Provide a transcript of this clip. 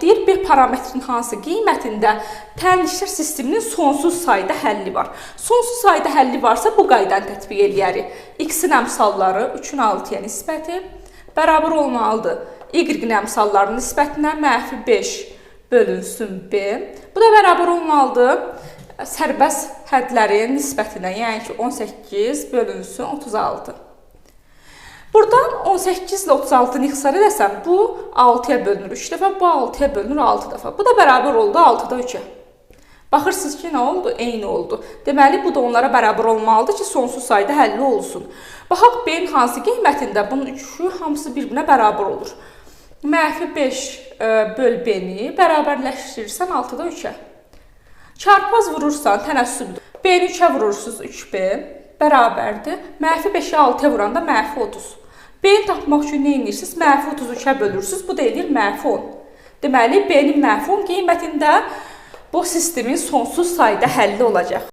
istəyir B parametrin hansı qiymətində tənlişlər sisteminin sonsuz sayda həlli var. Sonsuz sayda həlli varsa bu qaydanı tətbiq eləyərik. X-in əmsalları 3-ün 6-ya nisbəti bərabər olmalıdır. Y-in əmsallarının nisbətinə mənfi 5 bölünsün B. Bu da bərabər olmalıdır sərbəst hədlərin nisbətinə, yəni ki 18 bölünsün 36. Buradan 18 ilə 36-nı ixtisar edəsəm, bu 6-ya bölünür 3 dəfə, bu 6-ya bölünür 6 dəfə. Bu da bərabər oldu 6-da 3-ə. Baxırsınız ki, nə oldu? Eyni oldu. Deməli, bu da onlara bərabər olmalıdır ki, sonsuz sayda həlli olsun. Baxaq, B-nin hansı qiymətində bunun üçü hamısı bir-birinə bərabər olur. Mənfi 5 böl B-ni bərabərləşdirirsən 6-da 3-ə. Çarpaz vurursan, tənəssübdür. B-ni 3-ə vurursunuz 3B bərabərdir. Mənfi 5-i 6-ya vuranda mənfi 30. B-ni tapmaq üçün nə edirsiniz? Mənfi 33-ə bölürsünüz. Bu da edir mənfi 10. Deməli, B-nin mənfi 10 qiymətində bu sistemin sonsuz sayda həlli olacaq.